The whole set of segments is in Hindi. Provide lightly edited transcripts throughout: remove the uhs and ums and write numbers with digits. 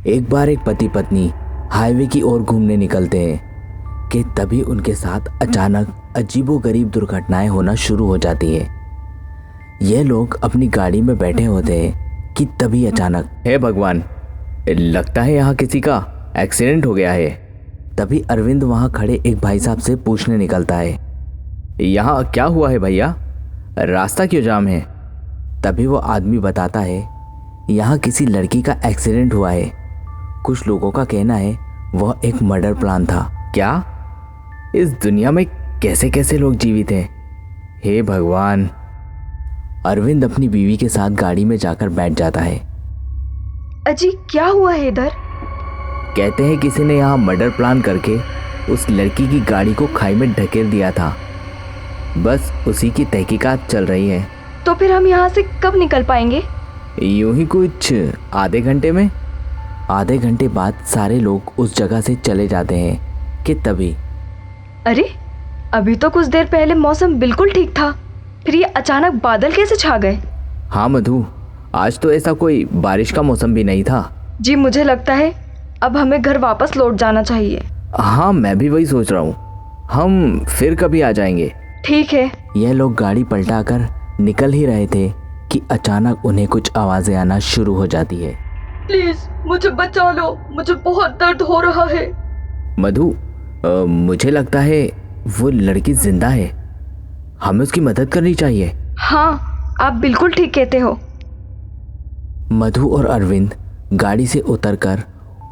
एक बार एक पति पत्नी हाईवे की ओर घूमने निकलते हैं कि तभी उनके साथ अचानक अजीबोगरीब दुर्घटनाएं होना शुरू हो जाती है। ये लोग अपनी गाड़ी में बैठे होते हैं कि तभी अचानक, हे भगवान, लगता है यहाँ किसी का एक्सीडेंट हो गया है। तभी अरविंद वहाँ खड़े एक भाई साहब से पूछने निकलता है, यहाँ क्या हुआ है भैया, रास्ता क्यों जाम है? तभी वो आदमी बताता है, यहाँ किसी लड़की का एक्सीडेंट हुआ है। कुछ लोगों का कहना है वह एक मर्डर प्लान था। क्या? इस दुनिया में कैसे कैसे लोग जीवित हैं, हे भगवान। अरविंद अपनी बीवी के साथ गाड़ी में जाकर बैठ जाता है। अजी क्या हुआ है इधर? कहते हैं किसी ने यहाँ मर्डर प्लान करके उस लड़की की गाड़ी को खाई में ढकेल दिया था। बस उसी की तहकीकात चल रही है। तो फिर हम यहाँ से कब निकल पाएंगे? यूं ही कुछ आधे घंटे में। आधे घंटे बाद सारे लोग उस जगह से चले जाते हैं कि तभी, अरे अभी तो कुछ देर पहले मौसम बिल्कुल ठीक था, फिर ये अचानक बादल कैसे छा गए? हाँ मधु, आज तो ऐसा कोई बारिश का मौसम भी नहीं था। जी मुझे लगता है अब हमें घर वापस लौट जाना चाहिए। हाँ मैं भी वही सोच रहा हूँ, हम फिर कभी आ जाएंगे। ठीक है। यह लोग गाड़ी पलटाकर निकल ही रहे थे कि अचानक उन्हें कुछ आवाजें आना शुरू हो जाती है। प्लीज मुझे बचा लो, मुझे बहुत दर्द हो रहा है। मधु, मुझे लगता है वो लड़की जिंदा है, हमें उसकी मदद करनी चाहिए। हाँ आप बिल्कुल ठीक कहते हो। मधु और अरविंद गाड़ी से उतरकर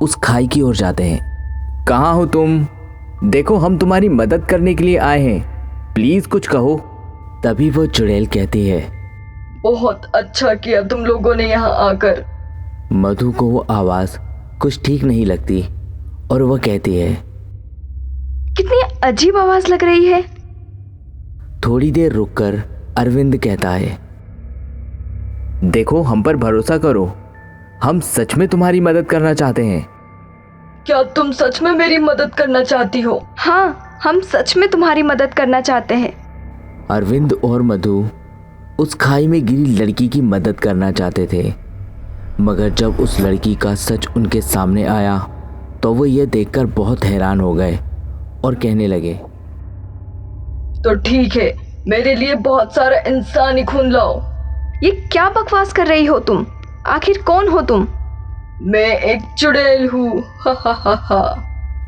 उस खाई की ओर जाते हैं। कहाँ हो तुम? देखो हम तुम्हारी मदद करने के लिए आए हैं, प्लीज कुछ कहो। तभी वो चुड़ैल कहती है, बहुत अच्छा किया तुम लोगों ने यहाँ आकर। मधु को वो आवाज कुछ ठीक नहीं लगती और वह कहती है, कितनी अजीब आवाज लग रही है। थोड़ी देर रुककर अरविंद कहता है, देखो हम पर भरोसा करो, हम सच में तुम्हारी मदद करना चाहते हैं। क्या तुम सच में मेरी मदद करना चाहती हो? हाँ हम सच में तुम्हारी मदद करना चाहते हैं। अरविंद और मधु उस खाई में गिरी लड़की की मदद करना चाहते थे, मगर जब उस लड़की का सच उनके सामने आया तो वो ये देखकर बहुत हैरान हो गए और कहने लगे, तो ठीक है, मेरे लिए बहुत सारा इंसानी खून लाओ। ये क्या बकवास कर रही हो तुम? आखिर कौन हो तुम? मैं एक चुड़ैल हूँ।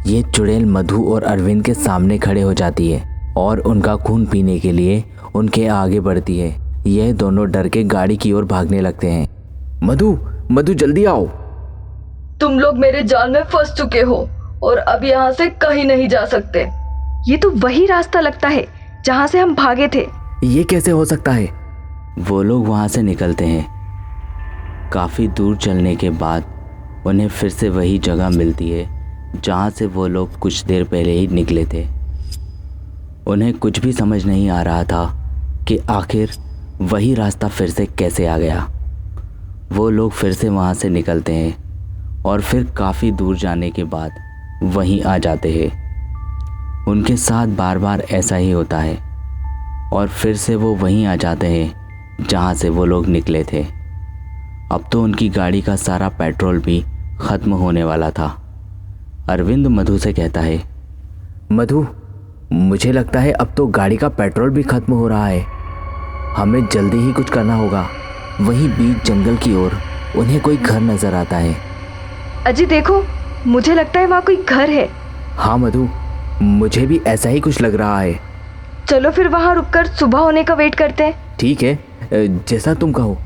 ये चुड़ैल मधु और अरविंद के सामने खड़े हो जाती है और उनका खून पीने के लिए उनके आगे बढ़ती है। यह दोनों डर के गाड़ी की ओर भागने लगते हैं। मधु जल्दी आओ। तुम लोग मेरे जाल में फंस चुके हो और अब यहाँ से कहीं नहीं जा सकते। ये तो वही रास्ता लगता है जहाँ से हम भागे थे। ये कैसे हो सकता है? वो लोग वहाँ से निकलते हैं। काफ़ी दूर चलने के बाद उन्हें फिर से वही जगह मिलती है जहाँ से वो लोग कुछ देर पहले ही निकले थे। उन्हें कुछ भी समझ नहीं आ रहा था कि आखिर वही रास्ता फिर से कैसे आ गया। वो लोग फिर से वहाँ से निकलते हैं और फिर काफ़ी दूर जाने के बाद वहीं आ जाते हैं। उनके साथ बार बार ऐसा ही होता है और फिर से वो वहीं आ जाते हैं जहाँ से वो लोग निकले थे। अब तो उनकी गाड़ी का सारा पेट्रोल भी ख़त्म होने वाला था। अरविंद मधु से कहता है, मधु मुझे लगता है अब तो गाड़ी का पेट्रोल भी ख़त्म हो रहा है, हमें जल्दी ही कुछ करना होगा। वहीं बीच जंगल की ओर उन्हें कोई घर नज़र आता है। अजी देखो, मुझे लगता है वहाँ कोई घर है। हाँ मधु, मुझे भी ऐसा ही कुछ लग रहा है। चलो फिर वहाँ रुककर सुबह होने का वेट करते हैं। ठीक है, जैसा तुम कहो।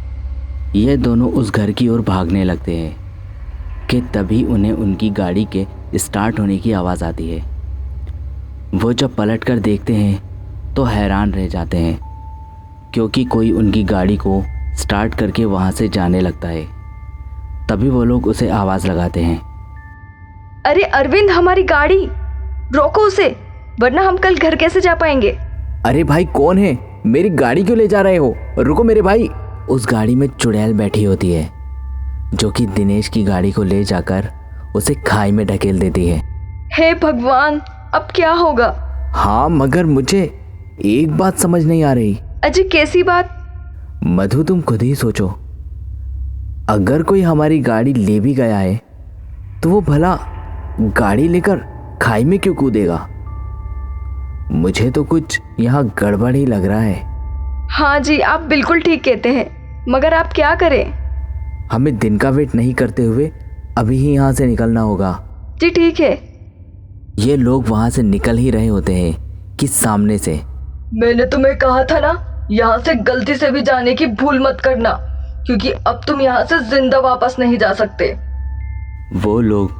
ये दोनों उस घर की ओर भागने लगते हैं कि तभी उन्हें उनकी गाड़ी के स्टार्ट होने की आवाज़ आती है। वो जब पलट कर देखते हैं तो हैरान रह जाते हैं क्योंकि कोई उनकी गाड़ी को स्टार्ट करके वहाँ से जाने लगता है। तभी वो लोग उसे आवाज़ लगाते हैं, अरे अरविंद, हमारी गाड़ी रोको उसे, वरना हम कल घर कैसे जा पाएंगे। अरे भाई कौन है? मेरी गाड़ी क्यों ले जा रहे हो? रुको मेरे भाई। उस गाड़ी में चुड़ैल बैठी होती है जो कि दिनेश की गाड़ी को ले जाकर उसे खाई में ढकेल देती है। हे भगवान, अब क्या होगा? हाँ मगर मुझे एक बात समझ नहीं आ रही। अजी कैसी बात? मधु तुम खुद ही सोचो, अगर कोई हमारी गाड़ी ले भी गया है तो वो भला गाड़ी लेकर खाई में क्यों कूदेगा? मुझे तो कुछ यहाँ गड़बड़ ही लग रहा है। हाँ जी, आप बिल्कुल ठीक कहते हैं, मगर आप क्या करें? हमें दिन का वेट नहीं करते हुए अभी ही यहाँ से निकलना होगा। जी ठीक है। ये लोग वहाँ से निकल ही रहे होते हैं कि सामने से मैंने तुम्हें कहा था ना, यहाँ से गलती से भी जाने की भूल मत करना, क्योंकि अब तुम यहाँ से जिंदा वापस नहीं जा सकते। वो लोग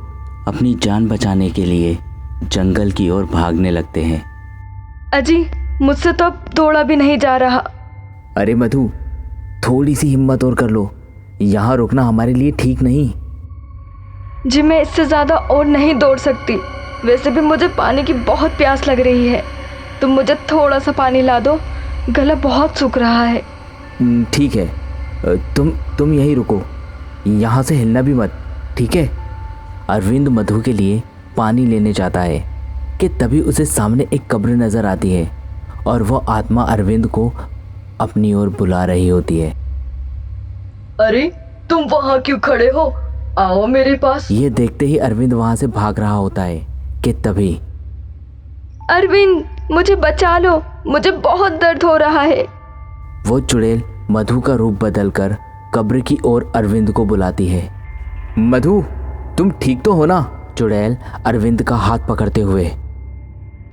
अपनी जान बचाने के लिए जंगल की ओर भागने लगते हैं। अजी, मुझसे तो अब दौड़ा भी नहीं जा रहा। अरे मधु, थोड़ी सी हिम्मत और कर लो, यहाँ रुकना हमारे लिए ठीक नहीं। जी मैं इससे ज़्यादा और नहीं दौड़ सकती। वैसे भी मुझे पानी की बहुत प्यास लग रही है। तुम मुझे थोड़ा सा पानी ला दो, गला बहुत सूख रहा है। ठीक है, तुम यहीं रुको, यहाँ से हिलना भी मत, ठीक है? अरविंद मधु के लिए पानी लेने जाता है कि तभी उसे सामने एक कब्र नज़र आती है और वो आत्मा अरविंद को अपनी ओर बुला रही होती है। अरे तुम वहाँ क्यों खड़े हो? आओ मेरे पास। ये देखते ही अरविंद वहाँ से भाग रहा होता है कि तभी अरविंद, मुझे बचा लो, मुझे बहुत दर्द हो रहा है। वो चुड़ैल मधु का रूप बदलकर कब्र की ओर अरविंद को बुलाती है। मधु, तुम ठीक तो हो ना? चुड़ैल अरविंद का हाथ पकड़ते हुए।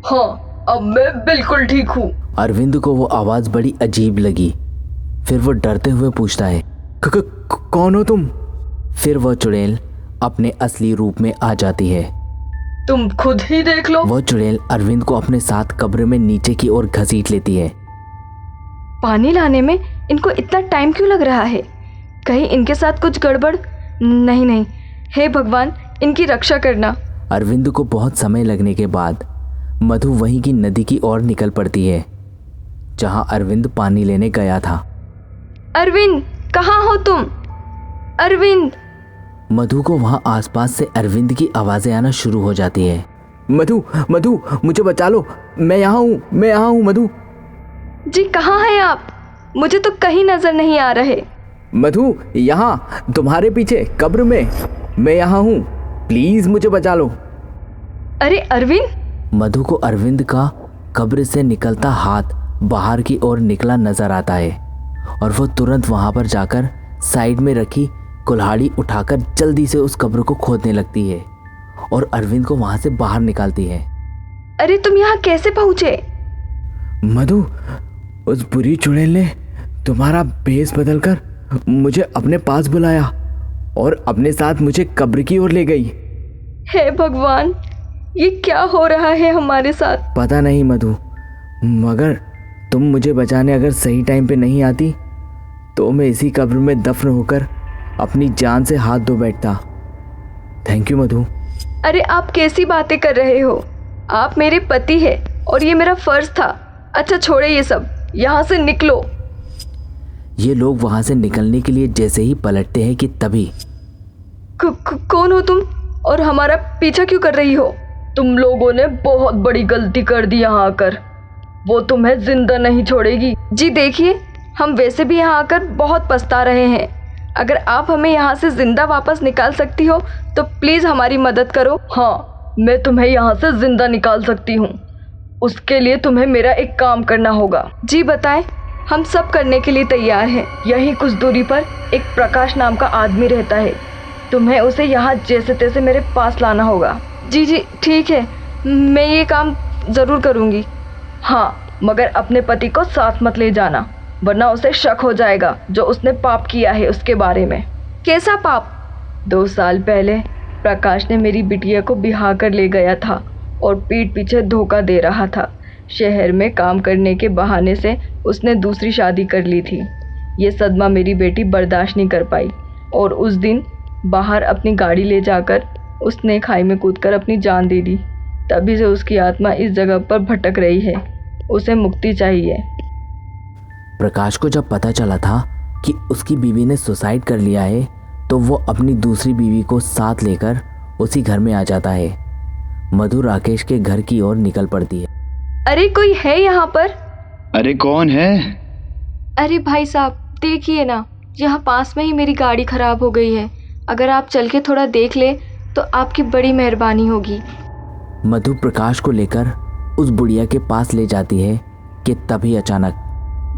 हाँ, अब मैं बिल्कुल ठीक हूँ। अरविंद को वो आवाज़ बड़ी अजीब लगी। फिर वो डरते हुए पूछता है, कौन हो तुम? फिर वह चुड़ैल अपने असली रूप में आ जाती है। तुम खुद ही देख लो। वो चुड़ैल अरविंद को अपने साथ कब्र में नीचे की ओर घसीट लेती है। पानी लाने में इनको इतना टाइम क्यों लग रहा है? कहीं इनके साथ कुछ गड़बड़? नहीं, हे भगवान, इनकी रक्षा करना। अरविंद को बहुत समय लगने के बाद मधु वहीं की नदी की ओर निकल पड़ती है जहां अरविंद पानी लेने गया था। अरविंद, कहाँ हो तुम? अरविंद! मधु को वहां आसपास से अरविंद की आवाजें आना शुरू हो जाती है। मधु, मुझे बचा लो, मैं यहाँ हूँ मधु। जी कहाँ हैं आप? मुझे तो कहीं नजर नहीं आ रहे। मधु, यहाँ तुम्हारे पीछे कब्र में, मैं यहाँ हूँ, प्लीज मुझे बचा लो। अरे अरविंद! मधु को अरविंद का कब्र से निकलता हाथ बाहर की ओर निकला नजर आता है और वो तुरंत वहां पर जाकर साइड में रखी कुल्हाड़ी उठाकर जल्दी से उस कब्र को खोदने लगती है और अरविंद को वहां से बाहर निकालती है। अरे तुम यहाँ कैसे पहुंचे? मधु, उस बुरी चुड़ैल ने तुम्हारा भेष बदलकर मुझे अपने पास बुलाया और अपने साथ मुझे कब्र की ओर ले गई। हे भगवान, ये क्या हो रहा है हमारे साथ? पता नहीं मधु, मगर तुम मुझे बचाने अगर सही टाइम पे नहीं आती तो मैं इसी कब्र में दफन होकर अपनी जान से हाथ धो बैठता। थैंक यू मधु। अरे आप कैसी बातें कर रहे हो? आप मेरे पति हैं और ये मेरा फर्ज था। अच्छा छोड़े ये सब, यहाँ से निकलो। ये लोग वहाँ से निकलने के लिए जैसे ही पलटते हैं कि तभी कौन हो तुम और हमारा पीछा क्यों कर रही हो? तुम लोगों ने बहुत बड़ी गलती कर दी यहाँ आकर। वो तुम्हें जिंदा नहीं छोड़ेगी। जी देखिए, हम वैसे भी यहाँ आकर बहुत पछता रहे हैं। अगर आप हमें यहाँ से जिंदा वापस निकाल सकती हो तो प्लीज़ हमारी मदद करो। हाँ, मैं तुम्हें यहाँ से जिंदा निकाल सकती हूँ। उसके लिए तुम्हें मेरा एक काम करना होगा। जी बताएं, हम सब करने के लिए तैयार हैं। यहीं कुछ दूरी पर एक प्रकाश नाम का आदमी रहता है। तुम्हें उसे यहाँ जैसे तैसे मेरे पास लाना होगा। जी ठीक है, मैं ये काम ज़रूर करूँगी। हाँ, मगर अपने पति को साथ मत ले जाना, वरना उसे शक हो जाएगा जो उसने पाप किया है उसके बारे में। कैसा पाप? 2 साल पहले प्रकाश ने मेरी बिटिया को बिहा कर ले गया था और पीठ पीछे धोखा दे रहा था। शहर में काम करने के बहाने से उसने दूसरी शादी कर ली थी। ये सदमा मेरी बेटी बर्दाश्त नहीं कर पाई और उस दिन बाहर अपनी गाड़ी ले जाकर उसने खाई में कूदकर अपनी जान दे दी। तभी से उसकी आत्मा इस जगह पर भटक रही है। उसे मुक्ति चाहिए। प्रकाश को जब पता चला था कि उसकी बीवी ने सुसाइड कर लिया है तो वो अपनी दूसरी बीवी को साथ लेकर उसी घर में आ जाता है। मधु राकेश के घर की ओर निकल पड़ती है। अरे कोई है यहाँ पर? अरे कौन है? अरे भाई साहब देखिए ना, यहाँ पास में ही मेरी गाड़ी खराब हो गई है। अगर आप चल के थोड़ा देख ले तो आपकी बड़ी मेहरबानी होगी। मधु प्रकाश को लेकर उस बुढ़िया के पास ले जाती है कि तभी अचानक,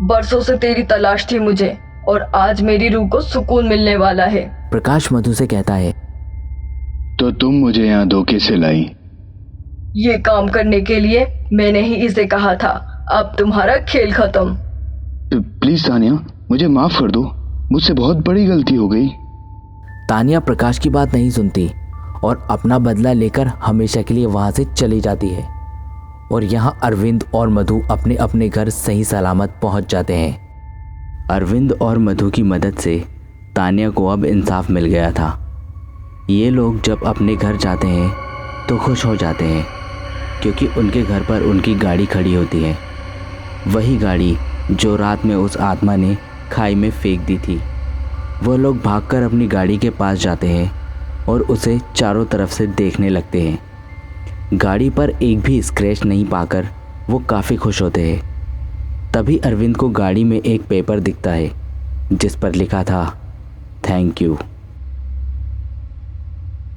बरसों से तेरी तलाश थी मुझे और आज मेरी रूह को सुकून मिलने वाला है। प्रकाश मधु से कहता है, तो तुम मुझे यहाँ धोखे से लाई? ये काम करने के लिए मैंने ही इसे कहा था। अब तुम्हारा खेल खत्म। प्लीज तानिया, मुझे माफ कर दो, मुझसे बहुत बड़ी गलती हो गई। तानिया प्रकाश की बात नहीं सुनती और अपना बदला लेकर हमेशा के लिए वहां से चली जाती है। और यहाँ अरविंद और मधु अपने अपने घर सही सलामत पहुंच जाते हैं। अरविंद और मधु की मदद से तानिया को अब इंसाफ मिल गया था। ये लोग जब अपने घर जाते हैं तो खुश हो जाते हैं, क्योंकि उनके घर पर उनकी गाड़ी खड़ी होती है, वही गाड़ी जो रात में उस आत्मा ने खाई में फेंक दी थी। वो लोग भागकर अपनी गाड़ी के पास जाते हैं और उसे चारों तरफ से देखने लगते हैं। गाड़ी पर एक भी स्क्रैच नहीं पाकर वो काफ़ी खुश होते हैं। तभी अरविंद को गाड़ी में एक पेपर दिखता है जिस पर लिखा था, थैंक यू।